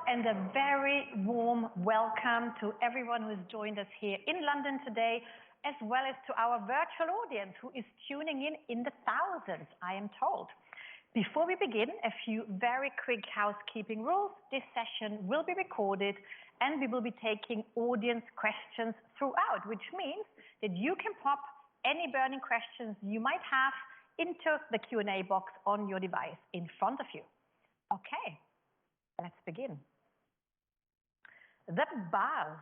and a very warm welcome to everyone who has joined us here in London today, as well as to our virtual audience who is tuning in the thousands, I am told. Before we begin, a few very quick housekeeping rules. This session will be recorded and we will be taking audience questions throughout, which means that you can pop any burning questions you might have into the Q&A box on your device in front of you. Okay, let's begin. The buzz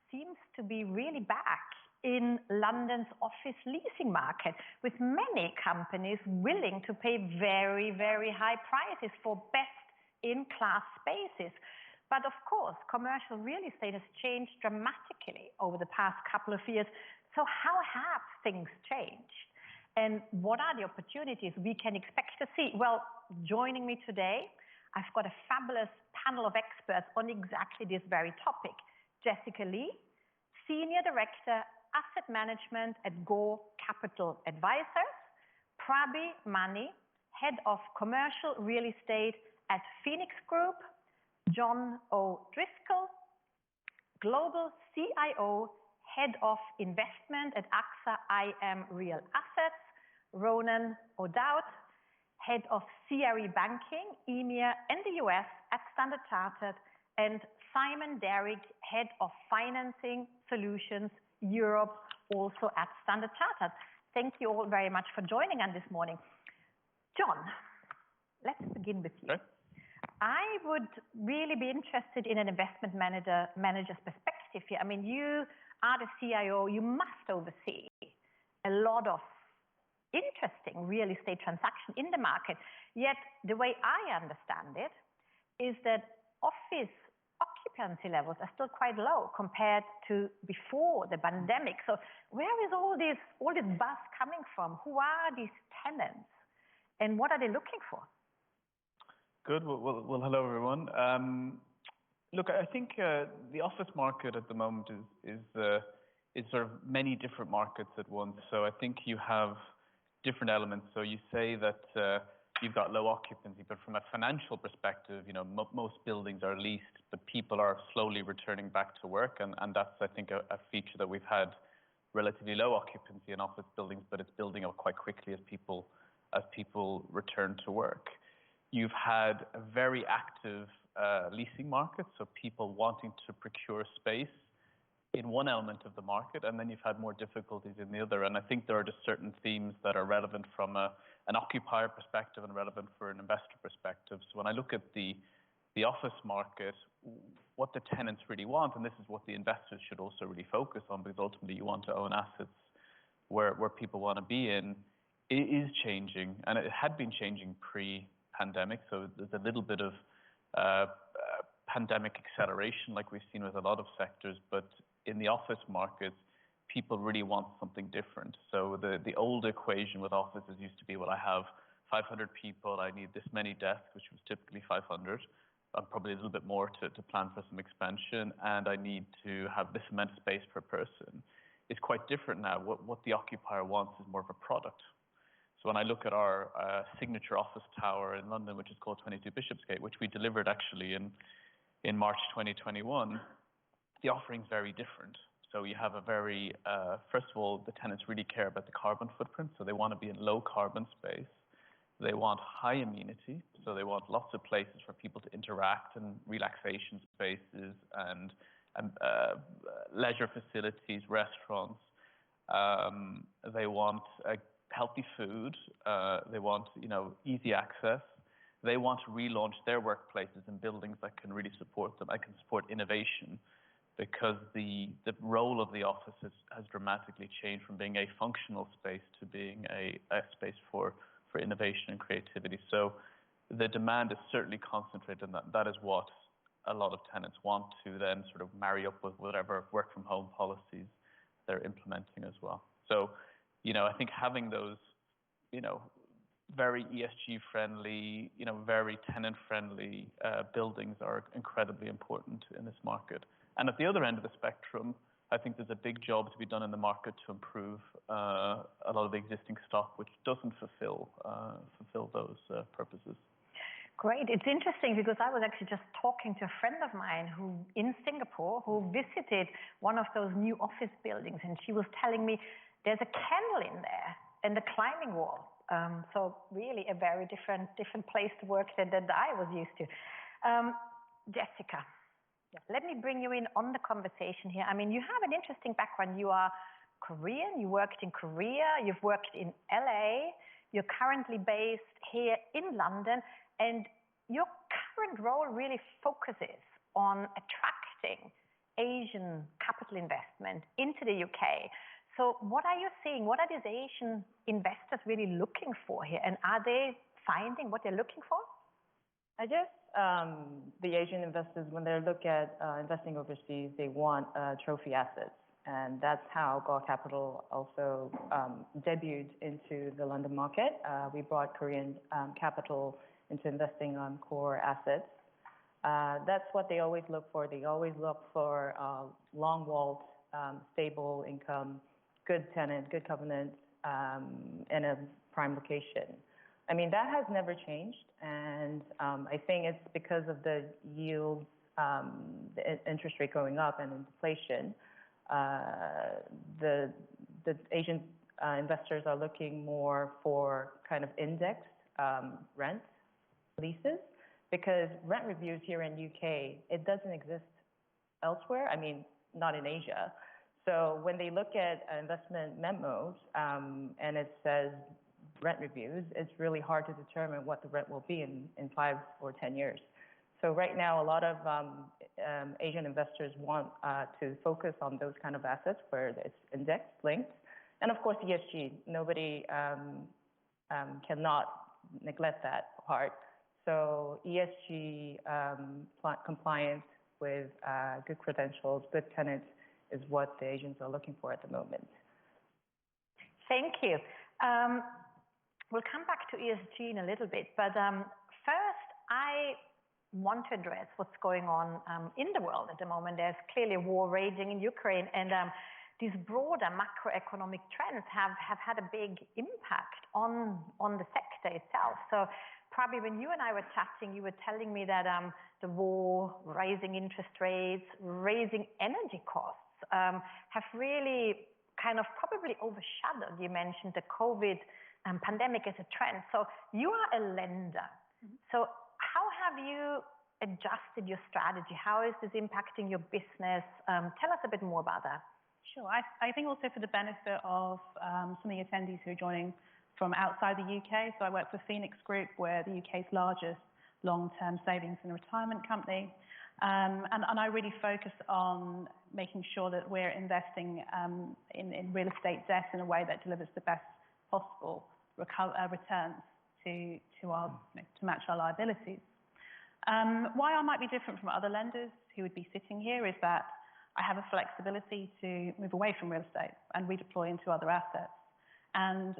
seems to be really back in London's office leasing market, with many companies willing to pay very, very high prices for best-in-class spaces. But of course, commercial real estate has changed dramatically over the past couple of years. So how have things changed? And what are the opportunities we can expect to see? Well, joining me today, I've got a fabulous panel of experts on exactly this very topic. Jessica Lee, Senior Director, Asset Management at Gore Capital Advisors. Prabhi Mani, Head of Commercial Real Estate at Phoenix Group. John O'Driscoll, Global CIO, Head of Investment at AXA IM Real Assets. Ronan O'Dowd, Head of CRE Banking, EMEA and the US at Standard Chartered, and Simon Derrick, Head of Financing Solutions, Europe, also at Standard Chartered. Thank you all very much for joining us this morning. John, let's begin with you. Okay. I would really be interested in an investment manager's perspective here. I mean, you are the CIO, you must oversee a lot of interesting real estate transactions in the market. Yet the way I understand it is that office occupancy levels are still quite low compared to before the pandemic. So where is all this buzz coming from? Who are these tenants and what are they looking for? Good. Well, hello, everyone. Look, I think the office market at the moment is sort of many different markets at once. So I think you have different elements. So you say that you've got low occupancy, but from a financial perspective, you know, most buildings are leased, but people are slowly returning back to work. And that's, I think, a feature that we've had relatively low occupancy in office buildings, but it's building up quite quickly as people return to work. You've had a very active leasing market, so people wanting to procure space in one element of the market, and then you've had more difficulties in the other. And I think there are just certain themes that are relevant from an occupier perspective and relevant for an investor perspective. So when I look at the office market, what the tenants really want, and this is what the investors should also really focus on, because ultimately you want to own assets where people want to be in, it is changing, and it had been changing pre-pandemic. So there's a little bit of pandemic acceleration like we've seen with a lot of sectors, but in the office market, people really want something different. So the old equation with offices used to be, well, I have 500 people, I need this many desks, which was typically 500, probably a little bit more to plan for some expansion, and I need to have this amount of space per person. It's quite different now. What the occupier wants is more of a product. So when I look at our signature office tower in London, which is called 22 Bishopsgate, which we delivered actually in March 2021, the offering's very different. So you have a very, first of all, the tenants really care about the carbon footprint. So they want to be in low carbon space. They want high amenity. So they want lots of places for people to interact and relaxation spaces and leisure facilities, restaurants. They want healthy food. They want, easy access. They want to relaunch their workplaces in buildings that can really support them. I can support innovation, because the role of the office has dramatically changed from being a functional space to being a space for innovation and creativity. So the demand is certainly concentrated on that. That is what a lot of tenants want to then sort of marry up with whatever work from home policies they're implementing as well. So, I think having those, very ESG friendly, very tenant friendly buildings are incredibly important in this market. And at the other end of the spectrum, I think there's a big job to be done in the market to improve a lot of the existing stock, which doesn't fulfill those purposes. Great. It's interesting because I was actually just talking to a friend of mine who in Singapore who visited one of those new office buildings, and she was telling me there's a kennel in there and a climbing wall. So really a very different place to work than I was used to. Jessica, let me bring you in on the conversation here. I mean, you have an interesting background. You are Korean, you worked in Korea, you've worked in LA, you're currently based here in London, and your current role really focuses on attracting Asian capital investment into the UK. So what are you seeing? What are these Asian investors really looking for here? And are they finding what they're looking for? I guess the Asian investors, when they look at investing overseas, they want trophy assets. And that's how Gaw Capital also debuted into the London market. We brought Korean capital into investing on core assets. That's what they always look for. They always look for long vault, stable income, good tenant, good covenant, in a prime location. I mean, that has never changed. And I think it's because of the yields, the interest rate going up and inflation. The Asian investors are looking more for kind of indexed rent leases, because rent reviews here in UK, it doesn't exist elsewhere. I mean, not in Asia. So when they look at investment memos and it says rent reviews, it's really hard to determine what the rent will be in 5 or 10 years. So right now, a lot of Asian investors want to focus on those kind of assets where it's index linked. And of course, ESG, nobody cannot neglect that part. So ESG compliance with good credentials, good tenants is what the Asians are looking for at the moment. Thank you. We'll come back to ESG in a little bit, but first I want to address what's going on in the world at the moment. There's clearly a war raging in Ukraine, and these broader macroeconomic trends have had a big impact on the sector itself. So probably when you and I were chatting, you were telling me that the war, rising interest rates, raising energy costs have really kind of probably overshadowed, you mentioned the COVID pandemic as a trend. So you are a lender. Mm-hmm. So how have you adjusted your strategy? How is this impacting your business? Tell us a bit more about that. Sure. I think also for the benefit of some of the attendees who are joining from outside the UK. So I work for Phoenix Group, we're the UK's largest long-term savings and retirement company. And I really focus on making sure that we're investing in real estate debt in a way that delivers the best possible returns to match our liabilities. Why I might be different from other lenders who would be sitting here is that I have a flexibility to move away from real estate and redeploy into other assets. And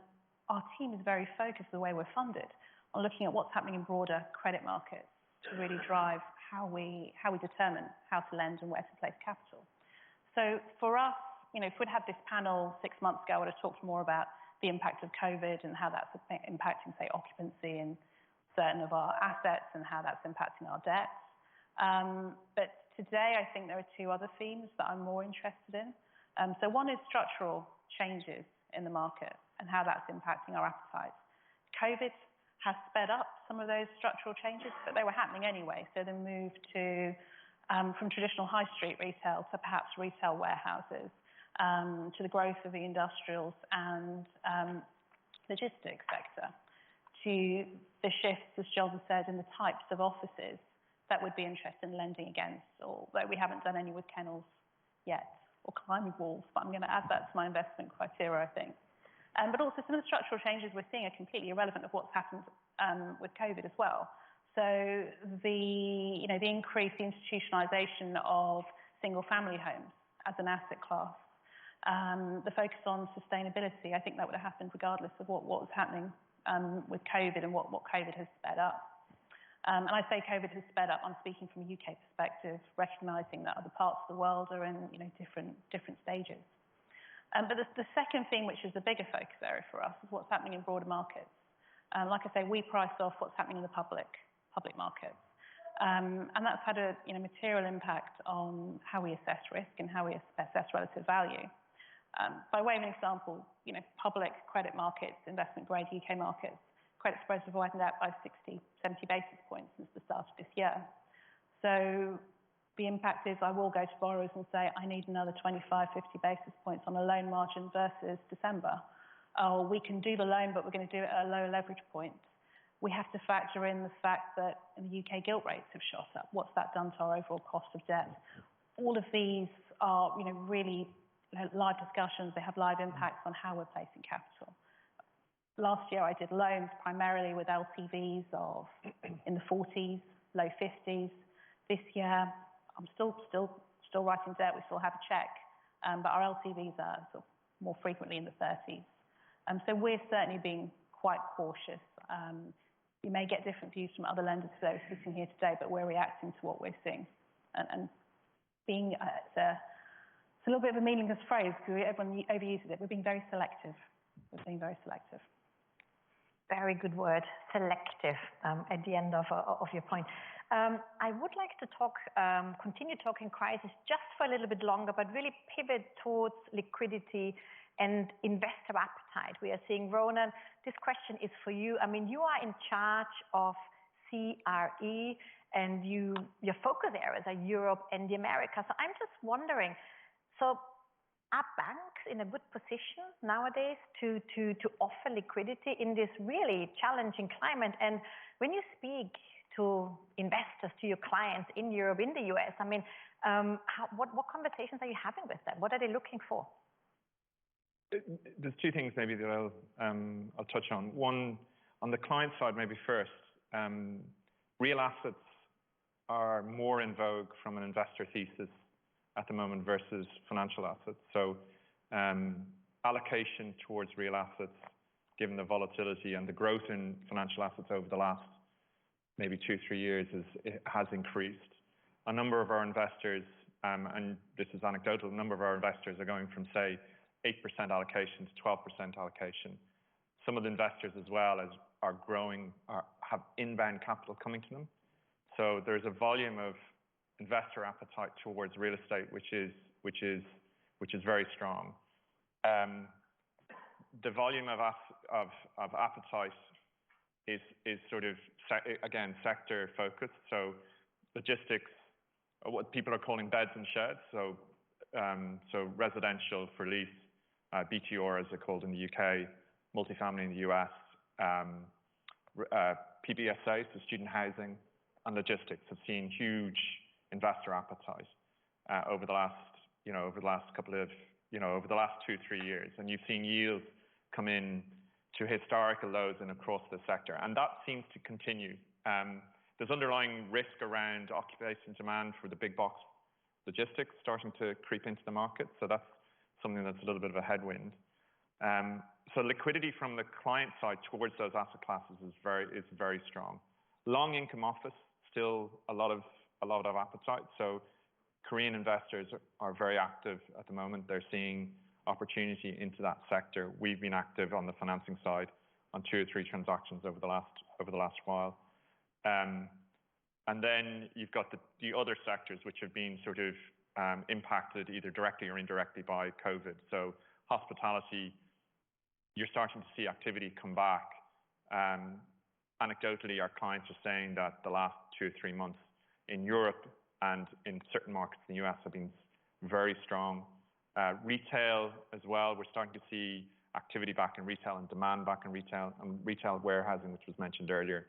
our team is very focused, the way we're funded, on looking at what's happening in broader credit markets to really drive how we determine how to lend and where to place capital. So for us, if we'd had this panel 6 months ago, I would have talked more about the impact of COVID and how that's impacting, say, occupancy in certain of our assets and how that's impacting our debts. But today, I think there are 2 other themes that I'm more interested in. So one is structural changes in the market and how that's impacting our appetite. COVID has sped up some of those structural changes, but they were happening anyway. So the move to from traditional high street retail to perhaps retail warehouses, to the growth of the industrials and logistics sector, to the shifts, as Jolda said, in the types of offices that would be interested in lending against, although we haven't done any with kennels yet, or climbing walls, but I'm going to add that to my investment criteria, I think. But also some of the structural changes we're seeing are completely irrelevant of what's happened with COVID as well. So the increase, the institutionalization of single-family homes as an asset class, the focus on sustainability, I think that would have happened regardless of what was happening with COVID and what COVID has sped up. And I say COVID has sped up, I'm speaking from a UK perspective, recognizing that other parts of the world are in different stages. But the second thing, which is a bigger focus area for us, is what's happening in broader markets. Like I say, we price off what's happening in the public public markets. And that's had a material impact on how we assess risk and how we assess relative value. By way of an example, public credit markets, investment grade UK markets, credit spreads have widened out by 60, 70 basis points since the start of this year. So the impact is I will go to borrowers and say, I need another 25, 50 basis points on a loan margin versus December. Oh, we can do the loan, but we're going to do it at a lower leverage point. We have to factor in the fact that the UK gilt rates have shot up. What's that done to our overall cost of debt? All of these are, really live discussions. They have live impacts on how we're placing capital. Last year, I did loans primarily with LTVs of in the 40s, low 50s. This year, I'm still writing debt. We still have a check, but our LTVs are sort of more frequently in the 30s. So we're certainly being quite cautious. You may get different views from other lenders who are sitting here today, but we're reacting to what we're seeing. And being, it's a little bit of a meaningless phrase because everyone overuses it. We're being very selective. We're being very selective. Very good word, selective, at the end of your point. I would like to continue talking crisis just for a little bit longer, but really pivot towards liquidity and investor appetite. We are seeing, Ronan, this question is for you. I mean, you are in charge of CRE and your focus areas are Europe and the Americas. So I'm just wondering, so are banks in a good position nowadays to offer liquidity in this really challenging climate? And when you speak to investors, to your clients in Europe, in the US, I mean, what conversations are you having with them? What are they looking for? There's two things maybe that I'll touch on. One, on the client side, maybe first, real assets are more in vogue from an investor thesis at the moment versus financial assets. So allocation towards real assets, given the volatility and the growth in financial assets over the last maybe 2-3 years, has increased. A number of our investors, and this is anecdotal, a number of our investors are going from, say, 8% allocation to 12% allocation. Some of the investors as well as are growing, have inbound capital coming to them. So there's a volume of investor appetite towards real estate, which is very strong. The volume of appetite is sort of, again, sector focused. So logistics, what people are calling beds and sheds. So residential for lease, BTR as they're called in the UK, multifamily in the US, PBSA, so student housing, and logistics have seen huge investor appetite over the last 2-3 years, and you've seen yields come in to historical lows and across the sector, and that seems to continue. There's underlying risk around occupation demand for the big box logistics starting to creep into the market, so that's something that's a little bit of a headwind. So liquidity from the client side towards those asset classes is very strong. Long income office, still a lot of appetite. So Korean investors are very active at the moment. They're seeing opportunity into that sector. We've been active on the financing side on 2 or 3 transactions over the last while. And then you've got the other sectors which have been sort of impacted either directly or indirectly by COVID. So hospitality, you're starting to see activity come back. Anecdotally, our clients are saying that the last 2 or 3 months in Europe and in certain markets in the US have been very strong. Retail as well, we're starting to see activity back in retail and demand back in retail, and retail warehousing, which was mentioned earlier,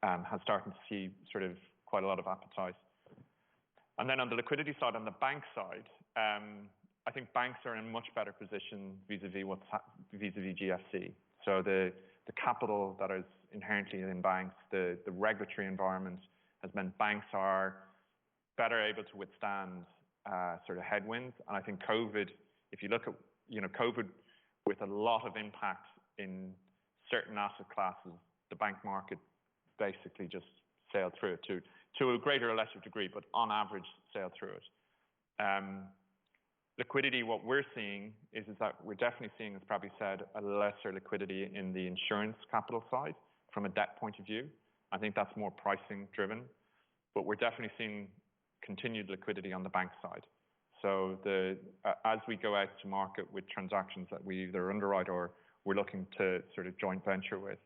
has started to see sort of quite a lot of appetite. And then on the liquidity side, on the bank side, I think banks are in a much better position vis-a-vis vis-a-vis GFC. So the capital that is inherently in banks, the regulatory environment has meant banks are better able to withstand sort of headwinds. And I think COVID, if you look at COVID with a lot of impact in certain asset classes, the bank market basically just sailed through it to a greater or lesser degree, but on average sailed through it. Liquidity, what we're seeing is that we're definitely seeing, as probably said, a lesser liquidity in the insurance capital side from a debt point of view. I think that's more pricing driven, but we're definitely seeing continued liquidity on the bank side. So as we go out to market with transactions that we either underwrite or we're looking to sort of joint venture with,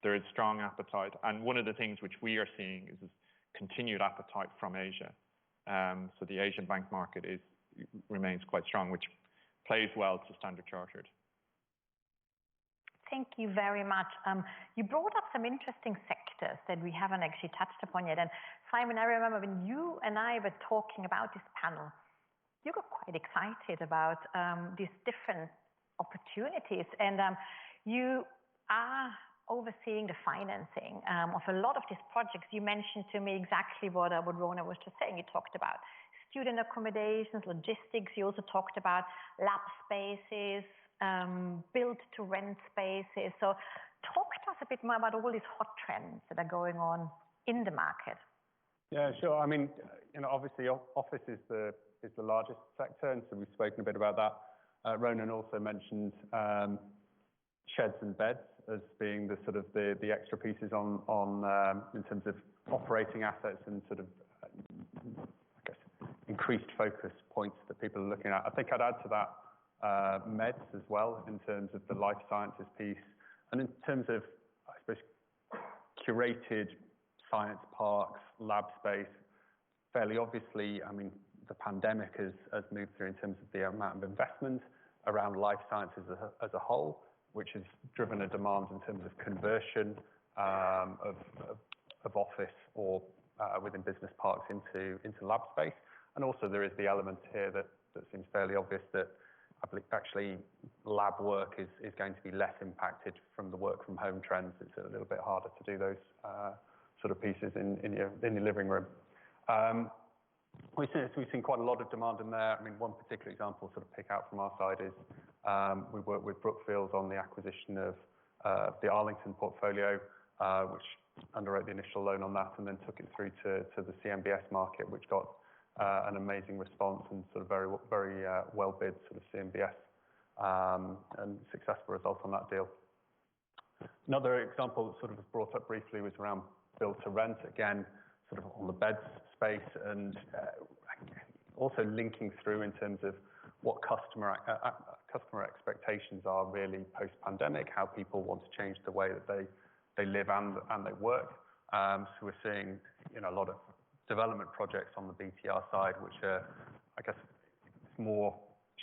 there is strong appetite. And one of the things which we are seeing is continued appetite from Asia. So the Asian bank market remains quite strong, which plays well to Standard Chartered. Thank you very much. You brought up some interesting sectors that we haven't actually touched upon yet. And Simon, I remember when you and I were talking about this panel, you got quite excited about these different opportunities. And you are overseeing the financing of a lot of these projects. You mentioned to me exactly what Rona was just saying. You talked about student accommodations, logistics. You also talked about lab spaces, build to rent spaces. So talk to us a bit more about all these hot trends that are going on in the market. Yeah, sure. I mean, obviously office is the largest sector, and so we've spoken a bit about that. Ronan also mentioned sheds and beds as being the sort of the extra pieces on in terms of operating assets and sort of I guess increased focus points that people are looking at. I think I'd add to that meds as well in terms of the life sciences piece, and in terms of I suppose curated science parks, lab space. Fairly obviously, I mean, the pandemic has moved through in terms of the amount of investment around life sciences as a whole, which has driven a demand in terms of conversion of office or within business parks into lab space. And also there is the element here that seems fairly obvious that actually lab work is going to be less impacted from the work from home trends. It's a little bit harder to do those sort of pieces in your living room. We've seen quite a lot of demand in there. I mean, one particular example sort of pick out from our side is we worked with Brookfield on the acquisition of the Arlington portfolio, which underwrote the initial loan on that and then took it through to the CMBS market, which got an amazing response and sort of very well bid sort of CMBS and successful result on that deal. Another example that sort of was brought up briefly was around build to rent, again, sort of on the beds space and also linking through in terms of what customer expectations are really post-pandemic, how people want to change the way that they live and they work. So we're seeing a lot of development projects on the BTR side, which are, I guess, more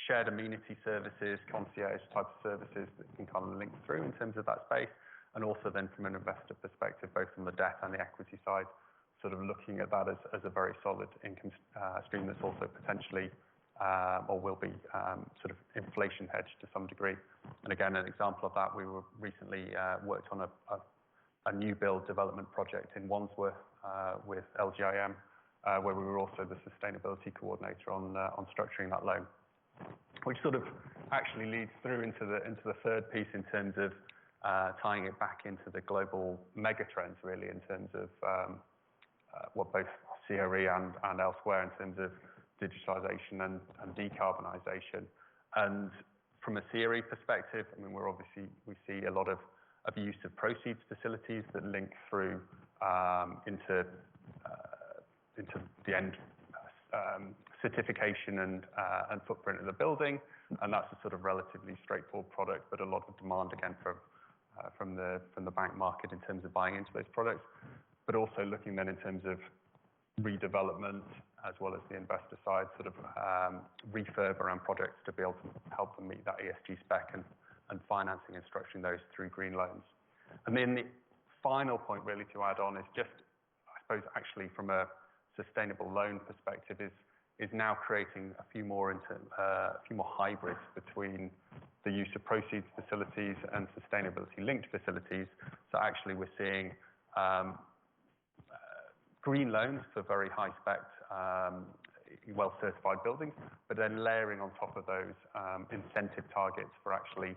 shared amenity services, concierge type of services that can kind of link through in terms of that space. And also then from an investor perspective, both from the debt and the equity side, sort of looking at that as a very solid income stream that's also potentially or will be sort of inflation hedged to some degree. And again, an example of that, we were recently worked on a new build development project in Wandsworth with LGIM, where we were also the sustainability coordinator on structuring that loan, which sort of actually leads through into the third piece in terms of tying it back into the global mega trends, really, in terms of what both CRE and elsewhere in terms of digitalisation and decarbonisation. And from a CRE perspective, I mean, we see a lot of use of proceeds facilities that link through into the end certification and footprint of the building, and that's a sort of relatively straightforward product, but a lot of demand again from the bank market in terms of buying into those products, but also looking then in terms of redevelopment as well as the investor side, sort of refurb around projects to be able to help them meet that ESG spec and financing and structuring those through green loans. And then the final point really to add on is just, I suppose, actually from a sustainable loan perspective is now creating a few more hybrids between the use of proceeds facilities and sustainability linked facilities. So actually we're seeing green loans for very high spec, well certified buildings, but then layering on top of those incentive targets for actually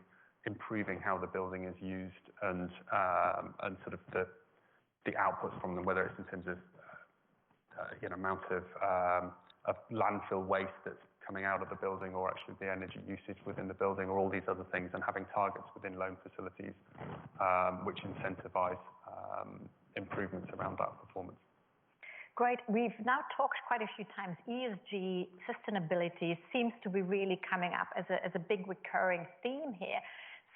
improving how the building is used and sort of the outputs from them, whether it's in terms of amount of landfill waste that's coming out of the building or actually the energy usage within the building or all these other things, and having targets within loan facilities which incentivize improvements around that performance. Great. We've now talked quite a few times. ESG, sustainability seems to be really coming up as a big recurring theme here.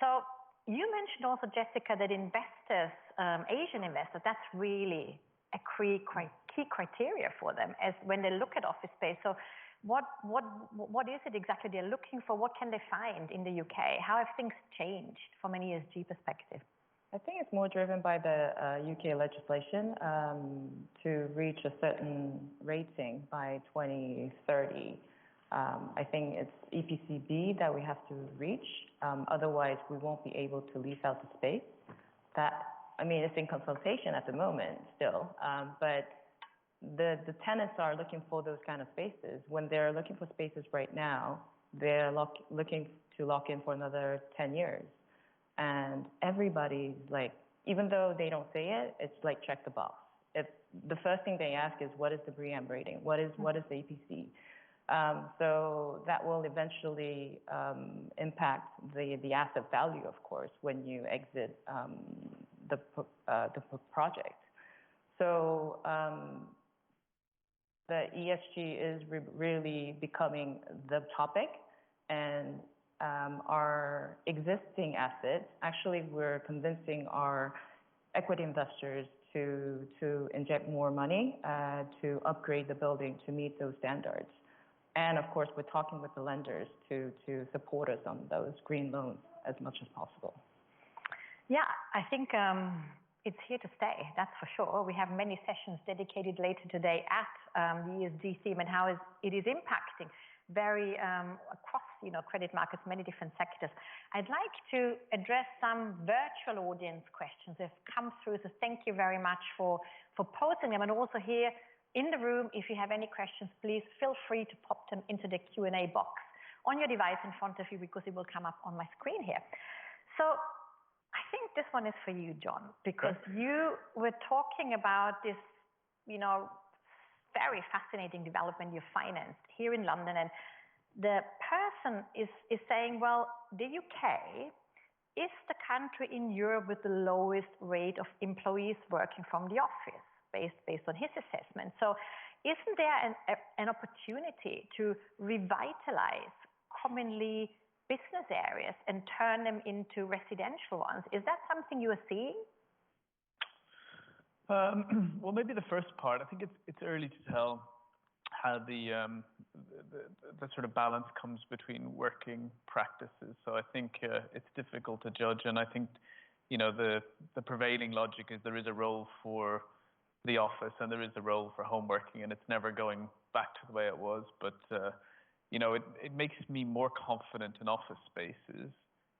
So you mentioned also, Jessica, that investors, Asian investors, that's really a key criteria for them as when they look at office space. So what is it exactly they're looking for? What can they find in the UK? How have things changed from an ESG perspective? I think it's more driven by the UK legislation to reach a certain rating by 2030. I think it's EPC-B that we have to reach. Otherwise, we won't be able to lease out the space. It's in consultation at the moment still, but the tenants are looking for those kind of spaces. When they're looking for spaces right now, they're looking to lock in for another 10 years. And everybody's like, even though they don't say it, it's like check the box. The first thing they ask is, what is the BREEAM rating? What is the EPC? So that will eventually impact the asset value, of course, when you exit the project. So the ESG is really becoming the topic, and our existing assets, actually we're convincing our equity investors to inject more money to upgrade the building to meet those standards. And of course, we're talking with the lenders to support us on those green loans as much as possible. Yeah, I think it's here to stay, that's for sure. We have many sessions dedicated later today at the ESG theme and how it is impacting very across credit markets, many different sectors. I'd like to address some virtual audience questions that have come through, so thank you very much for posting them. And also here in the room, if you have any questions, please feel free to pop them into the Q&A box on your device in front of you, because it will come up on my screen here. So I think this one is for you, John, because you were talking about this, very fascinating development you financed here in London, and the person is saying, well, the UK is the country in Europe with the lowest rate of employees working from the office, based on his assessment. So isn't there an opportunity to revitalize commonly business areas and turn them into residential ones? Is that something you are seeing? Well, maybe the first part. I think it's early to tell how the sort of balance comes between working practices. So I think it's difficult to judge, and I think the prevailing logic is there is a role for the office and there is a role for home working, and it's never going back to the way it was. But it makes me more confident in office spaces,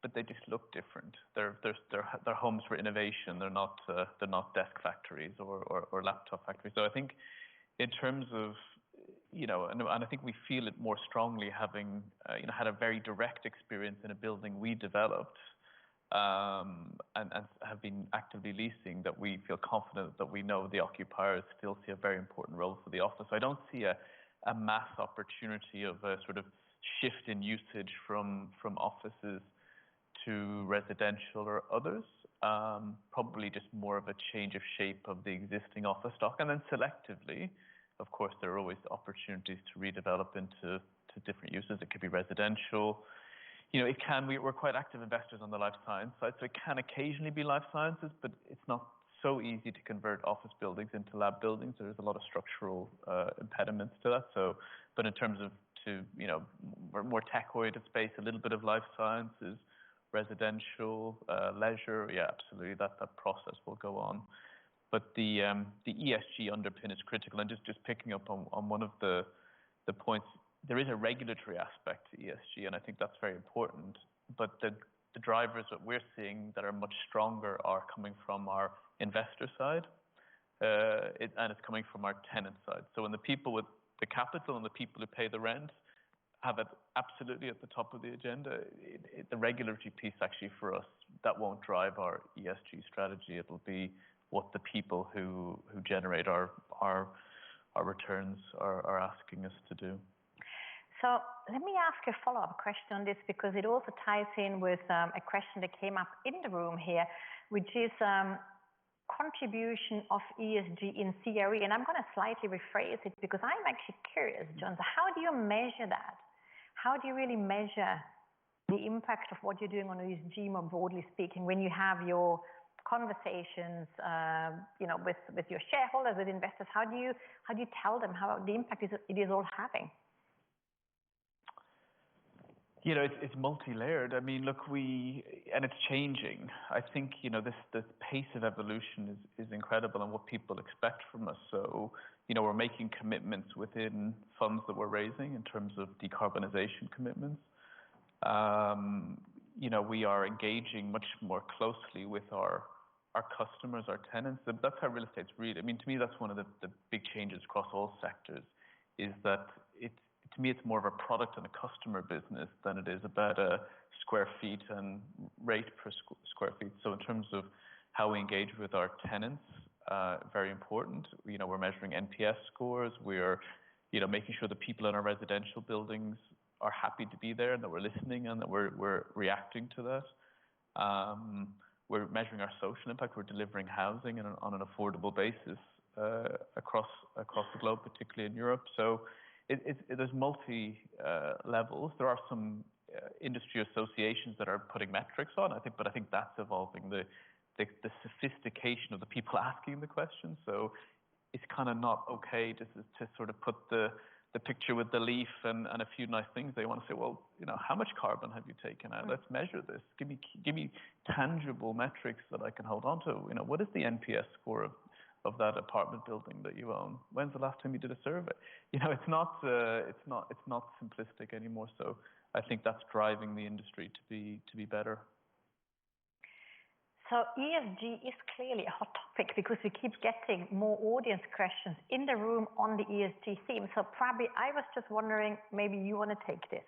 but they just look different. They're homes for innovation. They're not desk factories or laptop factories. So I think in terms of and I think we feel it more strongly having had a very direct experience in a building we developed and have been actively leasing, that we feel confident that we know the occupiers still see a very important role for the office. I don't see a mass opportunity of a sort of shift in usage from offices to residential or others. Probably just more of a change of shape of the existing office stock, and then selectively, of course, there are always opportunities to redevelop into different uses. It could be residential. We're quite active investors on the life science side, so it can occasionally be life sciences, but it's not so easy to convert office buildings into lab buildings. There's a lot of structural impediments to that. So, but in terms of more tech-oriented space, a little bit of life sciences, residential, leisure, yeah, absolutely, that process will go on. But the ESG underpin is critical, and just picking up on one of the points, there is a regulatory aspect to ESG, and I think that's very important. But the drivers that we're seeing that are much stronger are coming from our investor side, and it's coming from our tenant side. So when the people with the capital and the people who pay the rent have it absolutely at the top of the agenda, the regulatory piece actually for us, that won't drive our ESG strategy. It'll be what the people who generate our returns are asking us to do. So let me ask a follow-up question on this, because it also ties in with a question that came up in the room here, which is contribution of ESG in CRE, and I'm going to slightly rephrase it because I'm actually curious, John, so how do you measure that? How do you really measure the impact of what you're doing on ESG, more broadly speaking, when you have your conversations, with your shareholders, with investors? How do you tell them how the impact it is all having? It's multi-layered. I mean, look, and it's changing. I think, this pace of evolution is incredible and what people expect from us. So, we're making commitments within funds that we're raising in terms of decarbonization commitments. We are engaging much more closely with our customers, our tenants. That's how real estate's really. I mean, to me, that's one of the big changes across all sectors, is that to me, it's more of a product and a customer business than it is about a square feet and rate per square feet. So in terms of how we engage with our tenants, very important. We're measuring NPS scores. We're, making sure the people in our residential buildings are happy to be there and that we're listening and that we're reacting to that. We're measuring our social impact. We're delivering housing on an affordable basis across the globe, particularly in Europe. So there's multi levels. There are some industry associations that are putting metrics on, but I think that's evolving. The sophistication of the people asking the questions. So it's kind of not okay to sort of put the picture with the leaf and a few nice things. They want to say, well, how much carbon have you taken out? Let's measure this. Give me tangible metrics that I can hold on to. What is the NPS score of that apartment building that you own? When's the last time you did a survey? It's not simplistic anymore. So I think that's driving the industry to be better. So ESG is clearly a hot topic because we keep getting more audience questions in the room on the ESG theme. So probably I was just wondering, maybe you want to take this.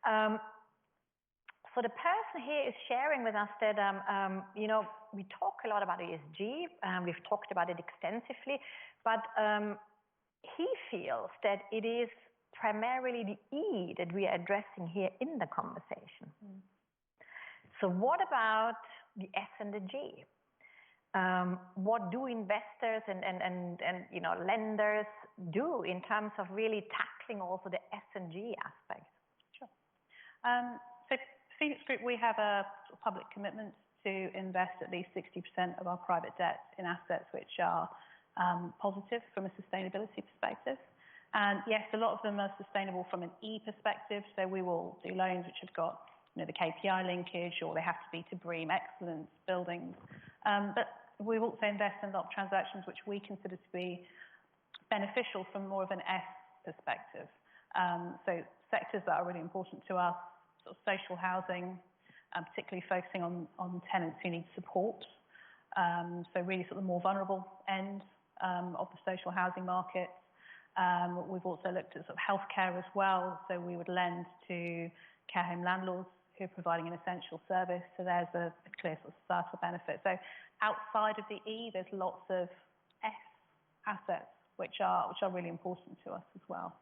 So the person here is sharing with us that, we talk a lot about ESG. We've talked about it extensively, but he feels that it is primarily the E that we are addressing here in the conversation. So what about the S and the G? What do investors and lenders do in terms of really tackling also the S and G aspects? Sure. So Phoenix Group, we have a public commitment to invest at least 60% of our private debt in assets which are positive from a sustainability perspective. And yes, a lot of them are sustainable from an E perspective. So we will do loans which have got the KPI linkage, or they have to be to BREEAM excellence buildings. But we also invest in a lot of transactions which we consider to be beneficial from more of an S perspective. So sectors that are really important to us, sort of social housing, particularly focusing on tenants who need support. So really sort of the more vulnerable end of the social housing market. We've also looked at sort of healthcare as well. So we would lend to care home landlords who are providing an essential service. So there's a clear sort of societal benefit. So outside of the E, there's lots of S assets which are really important to us as well.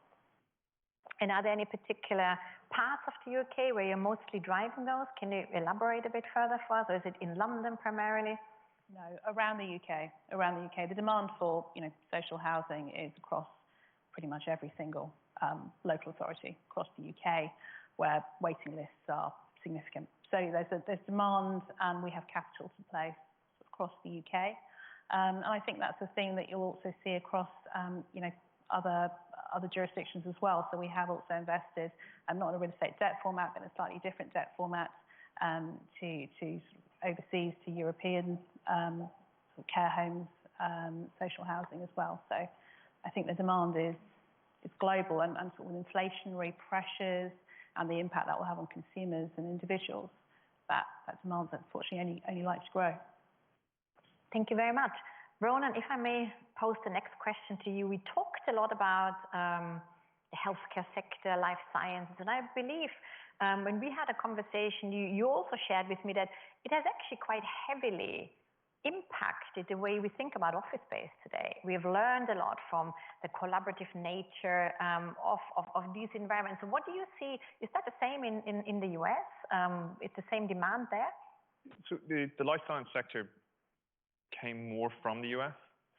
And are there any particular parts of the UK where you're mostly driving those? Can you elaborate a bit further for us, or is it in London primarily? No, around the UK. Around the UK, the demand for social housing is across pretty much every single local authority across the UK, where waiting lists are significant. So there's demand, and we have capital to place across the UK. And I think that's a thing that you'll also see across other jurisdictions as well. So we have also invested, not in a real estate debt format, but in a slightly different debt format, to overseas, to European care homes, social housing as well. So I think the demand is global, and sort of inflationary pressures and the impact that will have on consumers and individuals, that demand unfortunately only likes to grow. Thank you very much. Ronan, if I may pose the next question to you. We talked a lot about the healthcare sector, life sciences, and I believe when we had a conversation, you also shared with me that it has actually quite heavily impacted the way we think about office space today. We have learned a lot from the collaborative nature of these environments. So what do you see? Is that the same in the US? It's the same demand there? So the life science sector came more from the US.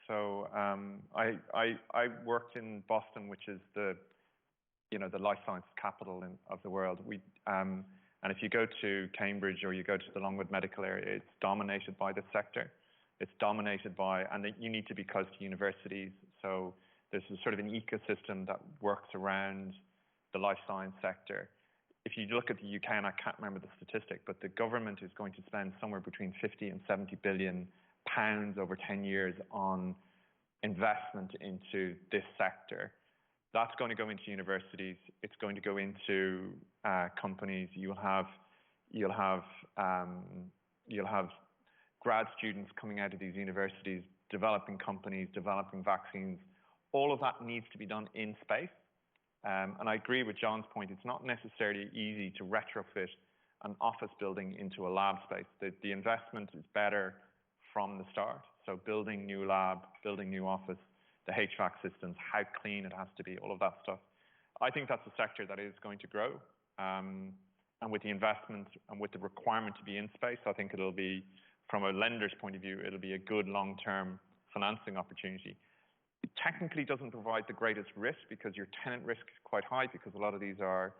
So I worked in Boston, which is the life science capital of the world. And if you go to Cambridge or you go to the Longwood medical area, it's dominated by this sector. It's dominated by, and you need to be close to universities. So there's a sort of an ecosystem that works around the life science sector. If you look at the UK, and I can't remember the statistic, but the government is going to spend somewhere between 50 and 70 billion pounds over 10 years on investment into this sector. That's going to go into universities. It's going to go into companies. You'll have grad students coming out of these universities, developing companies, developing vaccines. All of that needs to be done in space. And I agree with John's point. It's not necessarily easy to retrofit an office building into a lab space. The investment is better from the start. So building new lab, building new office, the HVAC systems, how clean it has to be, all of that stuff. I think that's a sector that is going to grow. And with the investment and with the requirement to be in space, I think it'll be, from a lender's point of view, it'll be a good long-term financing opportunity. It technically doesn't provide the greatest risk because your tenant risk is quite high because a lot of these are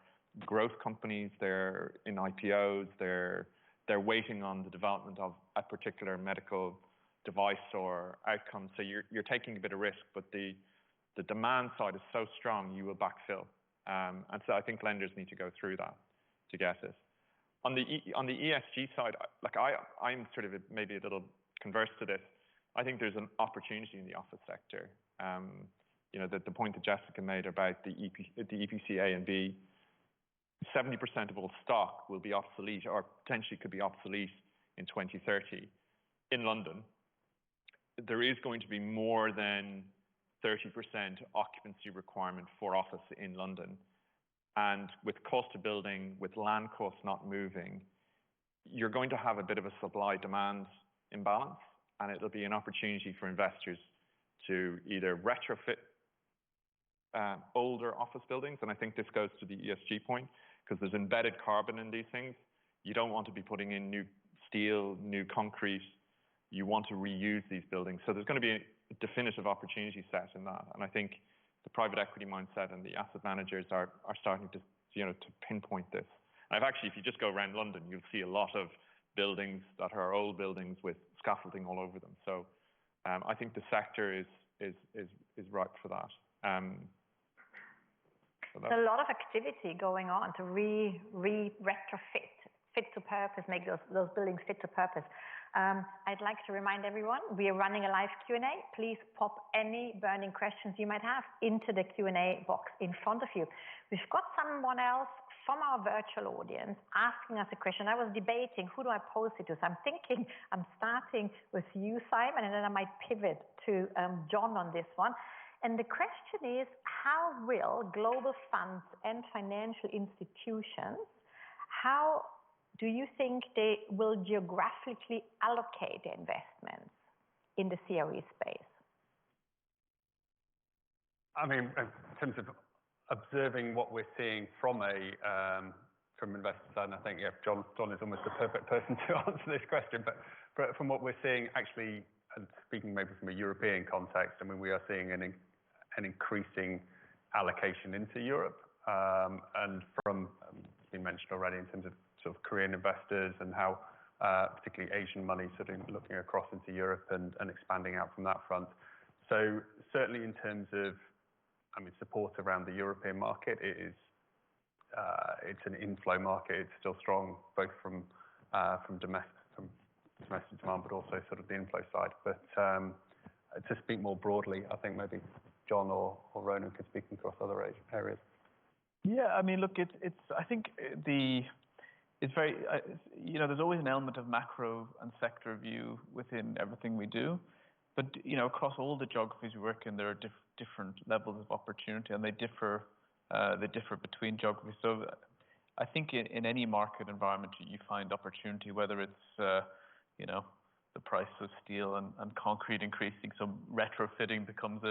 growth companies. They're in IPOs. They're waiting on the development of a particular medical device or outcome. So you're taking a bit of risk, but the demand side is so strong, you will backfill. And so I think lenders need to go through that to get it. On the ESG side, like I'm sort of maybe a little converse to this. I think there's an opportunity in the office sector. The point that Jessica made about the EPC A and B, 70% of all stock will be obsolete or potentially could be obsolete in 2030 in London. There is going to be more than 30% occupancy requirement for office in London. And with cost of building, with land costs not moving, you're going to have a bit of a supply-demand imbalance, and it'll be an opportunity for investors to either retrofit older office buildings, and I think this goes to the ESG point, because there's embedded carbon in these things. You don't want to be putting in new steel, new concrete. You want to reuse these buildings. So there's going to be a definitive opportunity set in that, and I think the private equity mindset and the asset managers are starting to pinpoint this. And actually, if you just go around London, you'll see a lot of buildings that are old buildings with scaffolding all over them. So I think the sector is ripe for that. There's a lot of activity going on to retrofit, fit to purpose, make those buildings fit to purpose. I'd like to remind everyone, we are running a live Q&A. Please pop any burning questions you might have into the Q&A box in front of you. We've got someone else from our virtual audience asking us a question. I was debating, who do I pose it to? So I'm thinking I'm starting with you, Simon, and then I might pivot to John on this one. And the question is, how will global funds and financial institutions, how do you think they will geographically allocate their investments in the CRE space? I mean, in terms of observing what we're seeing from investor side, and I think, John is almost the perfect person to answer this question, but from what we're seeing, actually, and speaking maybe from a European context, I mean, we are seeing an increasing allocation into Europe, and from, it's been mentioned already in terms of sort of Korean investors and how particularly Asian money sort of looking across into Europe and expanding out from that front. So certainly in terms of, support around the European market, it's an inflow market. It's still strong, both from domestic demand, but also sort of the inflow side. But to speak more broadly, I think maybe John or Ronan could speak across other areas. Yeah, I mean, look, I think it's very, there's always an element of macro and sector view within everything we do. But, across all the geographies we work in, there are different levels of opportunity, and they differ between geographies. So I think in any market environment, you find opportunity, whether it's, the price of steel and concrete increasing, so retrofitting becomes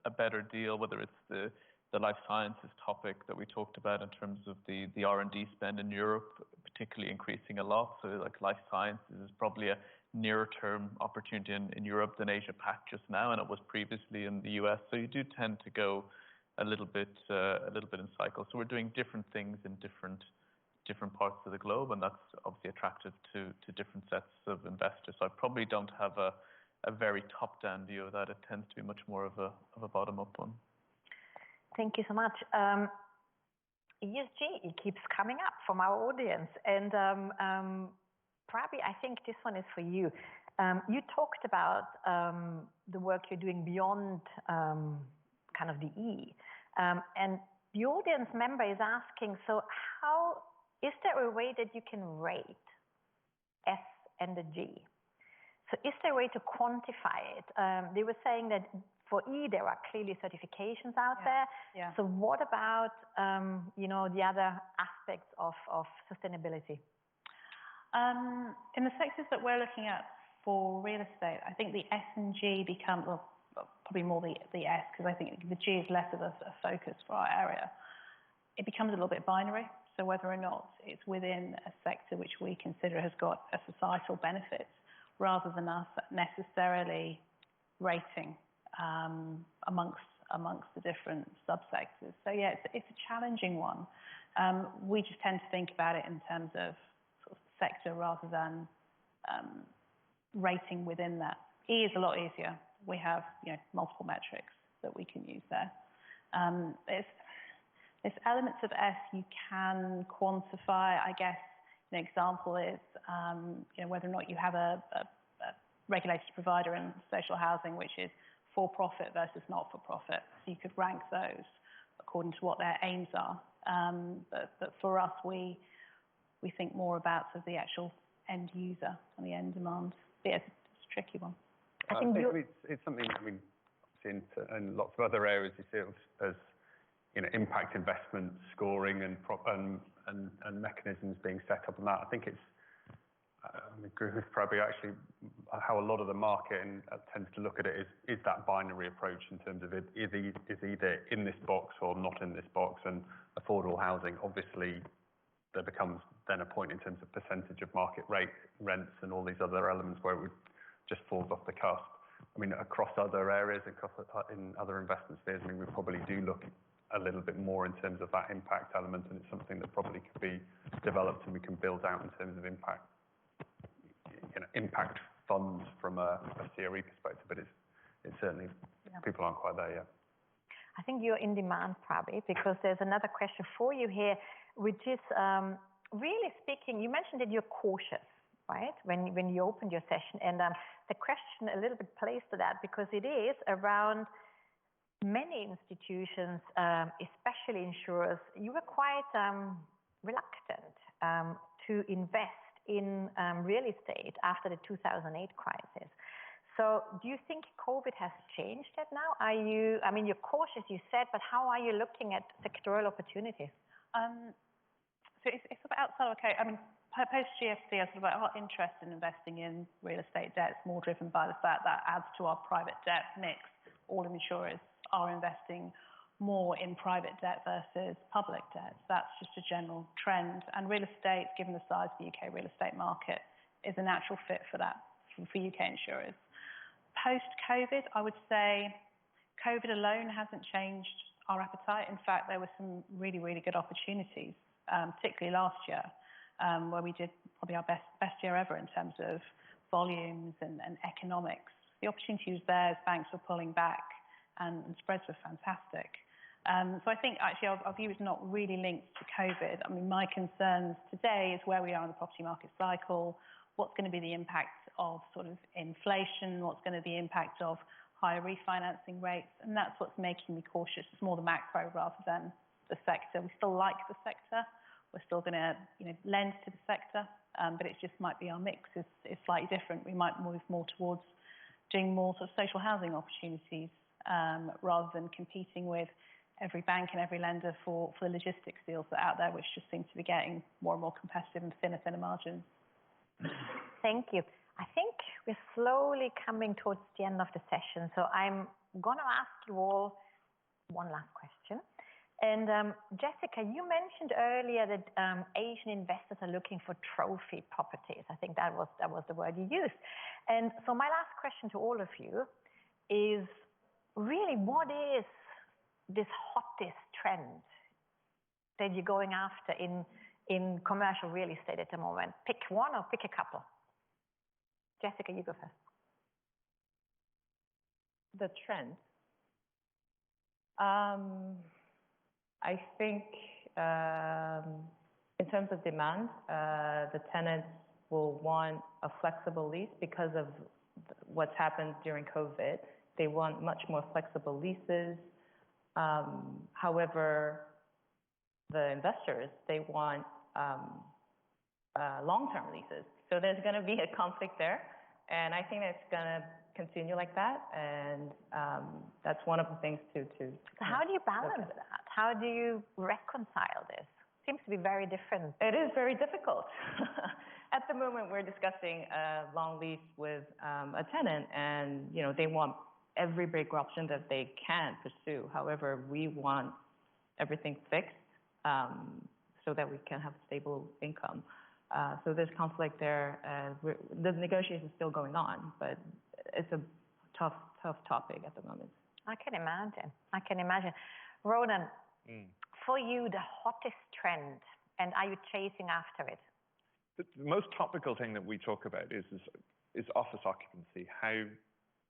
a better deal, whether it's the life sciences topic that we talked about in terms of the R&D spend in Europe, particularly increasing a lot. So like life sciences is probably a nearer term opportunity in Europe than Asia Pac just now, and it was previously in the US. So you do tend to go a little bit in cycles. So we're doing different things in different parts of the globe, and that's obviously attractive to different sets of investors. So I probably don't have a very top-down view of that. It tends to be much more of a bottom-up one. Thank you so much. ESG, it keeps coming up from our audience, and Prabhi, I think this one is for you. You talked about the work you're doing beyond kind of the E, and the audience member is asking, so how is there a way that you can rate S and the G? So is there a way to quantify it? They were saying that for E, there are clearly certifications out there. Yeah. So what about, the other aspects of sustainability? In the sectors that we're looking at for real estate, I think the S and G become, well, probably more the S, because I think the G is less of a focus for our area. It becomes a little bit binary. So whether or not it's within a sector which we consider has got a societal benefit, rather than us necessarily rating amongst the different subsectors. So yeah, it's a challenging one. We just tend to think about it in terms of sort of sector rather than rating within that. E is a lot easier. We have multiple metrics that we can use there. There's elements of S you can quantify. I guess an example is whether or not you have a regulated provider in social housing, which is for-profit versus not-for-profit. So you could rank those according to what their aims are. But for us, we think more about sort of the actual end user and the end demand. But yeah, it's a tricky one. I think it's something that we've seen in lots of other areas. You see it as impact investment scoring and mechanisms being set up on that. I think it's I agree with probably actually how a lot of the market tends to look at it is that binary approach in terms of it is either in this box or not in this box. And affordable housing, obviously, there becomes then a point in terms of percentage of market rate rents and all these other elements where it would just falls off the cusp. I mean, across other areas, in other investment spheres, I mean, we probably do look a little bit more in terms of that impact element, and it's something that probably could be developed and we can build out in terms of impact funds from a CRE perspective, but it's certainly, people aren't quite there yet. I think you're in demand, Prabhi, because there's another question for you here, which is, really speaking, you mentioned that you're cautious, right, when you opened your session, and the question a little bit plays to that, because it is around many institutions, especially insurers. You were quite reluctant to invest in real estate after the 2008 crisis. So do you think COVID has changed that now? You're cautious, you said, but how are you looking at sectoral opportunities? So it's sort of outside, okay, I mean, post-GFC, I sort of our interest in investing in real estate debt is more driven by the fact that adds to our private debt mix. All insurers are investing more in private debt versus public debt. That's just a general trend. And real estate, given the size of the UK real estate market, is a natural fit for that, for UK insurers. Post-COVID, I would say COVID alone hasn't changed our appetite. In fact, there were some really, really good opportunities, particularly last year, where we did probably our best year ever in terms of volumes and economics. The opportunity was there as banks were pulling back and spreads were fantastic. So I think actually our view is not really linked to COVID. I mean, my concerns today is where we are in the property market cycle, what's going to be the impact of sort of inflation, what's going to be the impact of higher refinancing rates, and that's what's making me cautious. It's more the macro rather than the sector. We still like the sector. We're still going to lend to the sector, but it just might be our mix is slightly different. We might move more towards doing more sort of social housing opportunities rather than competing with every bank and every lender for the logistics deals that are out there, which just seem to be getting more and more competitive and thinner margins. Thank you. I think we're slowly coming towards the end of the session, so I'm going to ask you all one last question. And Jessica, you mentioned earlier that Asian investors are looking for trophy properties. I think that was the word you used. And so my last question to all of you is really, what is this hottest trend that you're going after in commercial real estate at the moment? Pick one or pick a couple. Jessica, you go first. The trend. I think in terms of demand, the tenants will want a flexible lease because of what's happened during COVID. They want much more flexible leases. However, the investors, they want long-term leases. So there's going to be a conflict there. And I think it's going to continue like that. And that's one of the things to So how do you balance that? How do you reconcile this? Seems to be very different. It is very difficult. At the moment, we're discussing a long lease with a tenant, and they want every break option that they can pursue. However, we want everything fixed so that we can have stable income. So there's conflict there. The negotiation is still going on, but it's a tough topic at the moment. I can imagine. Ronan, for you, the hottest trend, and are you chasing after it? The most topical thing that we talk about is office occupancy.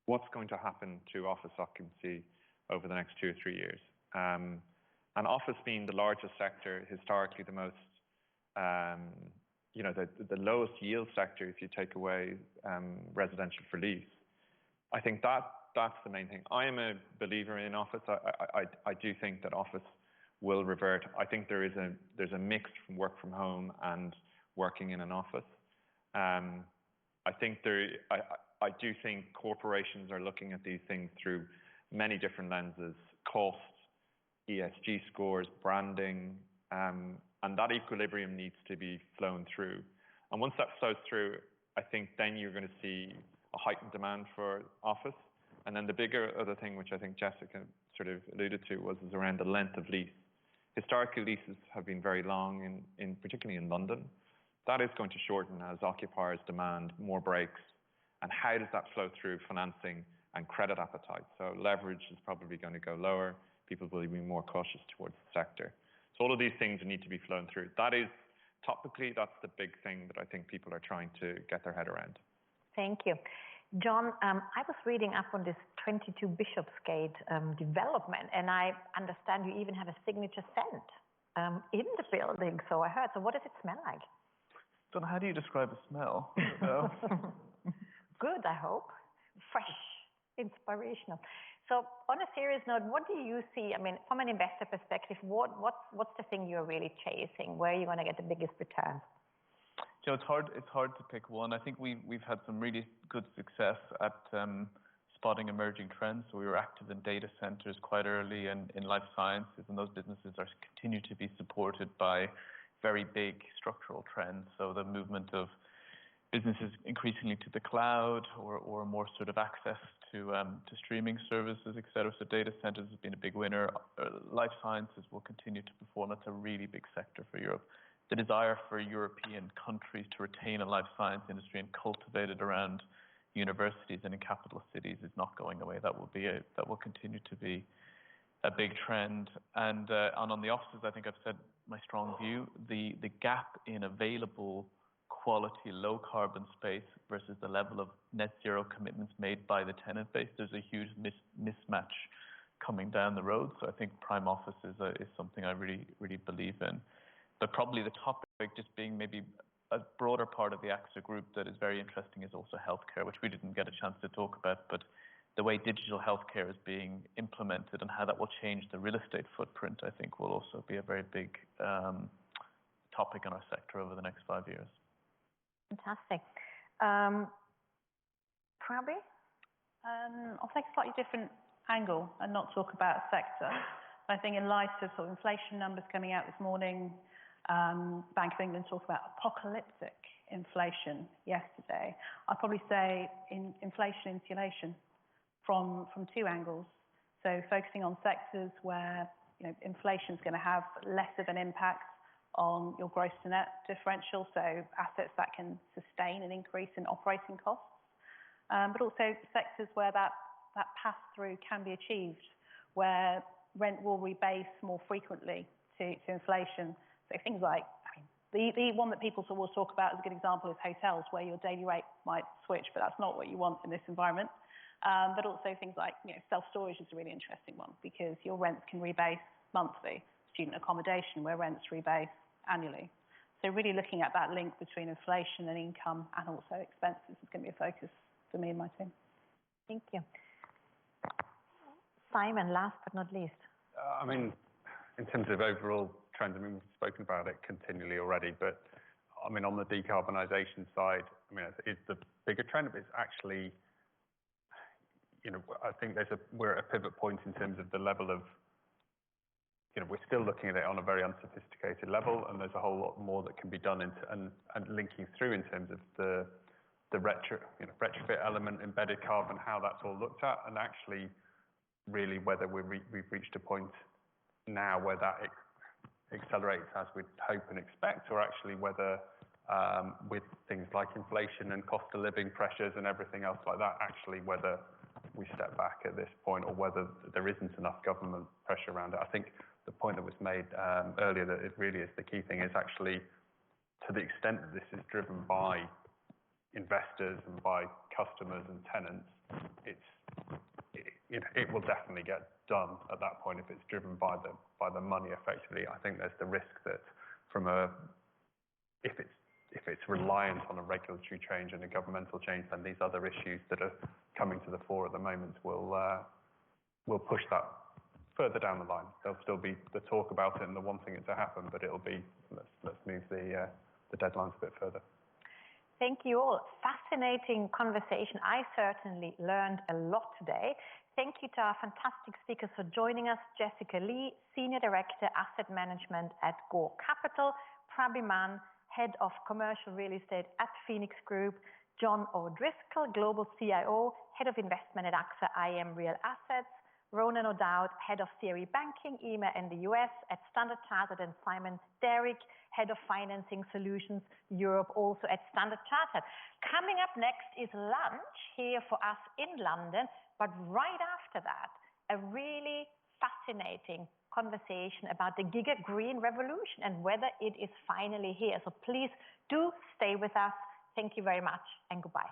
What's going to happen to office occupancy over the next 2 or 3 years? And office being the largest sector, historically the most, the lowest yield sector if you take away residential for lease. I think that's the main thing. I am a believer in office. I do think that office will revert. I think there's a mix from work from home and working in an office. I do think corporations are looking at these things through many different lenses: cost, ESG scores, branding, and that equilibrium needs to be flown through. And once that flows through, I think then you're going to see a heightened demand for office. And then the bigger other thing, which I think Jessica sort of alluded to, was around the length of lease. Historically, leases have been very long, particularly in London. That is going to shorten as occupiers demand more breaks. And how does that flow through financing and credit appetite? So leverage is probably going to go lower. People will be more cautious towards the sector. So all of these things need to be flown through. That is, topically, that's the big thing that I think people are trying to get their head around. Thank you. John, I was reading up on this 22 Bishopsgate development, and I understand you even have a signature scent in the building, so I heard. So what does it smell like? John, how do you describe a smell? Good, I hope. Fresh, inspirational. So on a serious note, what do you see? I mean, from an investor perspective, what's the thing you're really chasing? Where are you going to get the biggest return? It's hard to pick one. I think we've had some really good success at spotting emerging trends. So we were active in data centers quite early and in life sciences, and those businesses continue to be supported by very big structural trends. So the movement of businesses increasingly to the cloud or more sort of access to streaming services, et cetera. So data centers has been a big winner. Life sciences will continue to perform. That's a really big sector for Europe. The desire for European countries to retain a life science industry and cultivate it around universities and in capital cities is not going away. That will continue to be a big trend. And on the offices, I think I've said my strong view. The gap in available quality, low carbon space versus the level of net zero commitments made by the tenant base, there's a huge mismatch coming down the road. So I think prime office is something I really, really believe in. But probably the topic just being maybe a broader part of the AXA group that is very interesting is also healthcare, which we didn't get a chance to talk about, but the way digital healthcare is being implemented and how that will change the real estate footprint, I think will also be a very big topic in our sector over the next 5 years. Fantastic. Prabi? I'll take a slightly different angle and not talk about a sector. I think in light of sort of inflation numbers coming out this morning, Bank of England talked about apocalyptic inflation yesterday. I'd probably say inflation insulation from 2 angles. So focusing on sectors where inflation is going to have less of an impact on your gross to net differential, so assets that can sustain an increase in operating costs, but also sectors where that pass-through can be achieved, where rent will rebase more frequently to inflation. So things like, the one that people will talk about as a good example is hotels, where your daily rate might switch, but that's not what you want in this environment. But also things like, self-storage is a really interesting one, because your rents can rebase monthly. Student accommodation, where rents rebase annually. So really looking at that link between inflation and income and also expenses is going to be a focus for me and my team. Thank you. Simon, last but not least. In terms of overall trends, we've spoken about it continually already, but on the decarbonisation side, it's the bigger trend, but it's actually, I think we're at a pivot point in terms of the level of, we're still looking at it on a very unsophisticated level, and there's a whole lot more that can be done and linking through in terms of the retrofit element, embedded carbon, how that's all looked at, and actually really whether we've reached a point now where that accelerates as we'd hope and expect, or actually whether with things like inflation and cost of living pressures and everything else like that, actually whether we step back at this point or whether there isn't enough government pressure around it. I think the point that was made earlier, that it really is the key thing, is actually to the extent that this is driven by investors and by customers and tenants, it will definitely get done at that point if it's driven by the money effectively. I think there's the risk that if it's reliant on a regulatory change and a governmental change, then these other issues that are coming to the fore at the moment will push that further down the line. There'll still be the talk about it and the wanting it to happen, but it'll be let's move the deadlines a bit further. Thank you all. Fascinating conversation. I certainly learned a lot today. Thank you to our fantastic speakers for joining us. Jessica Lee, Senior Director, Asset Management at Gore Capital. Prabhi Mann, Head of Commercial Real Estate at Phoenix Group. John O'Driscoll, Global CIO, Head of Investment at AXA IM Real Assets. Ronan O'Dowd, Head of CRE Banking, EMEA and the US at Standard Chartered, and Simon Derrick, Head of Financing Solutions Europe, also at Standard Chartered. Coming up next is lunch here for us in London, but right after that, a really fascinating conversation about the Giga Green Revolution and whether it is finally here. So please do stay with us. Thank you very much and goodbye.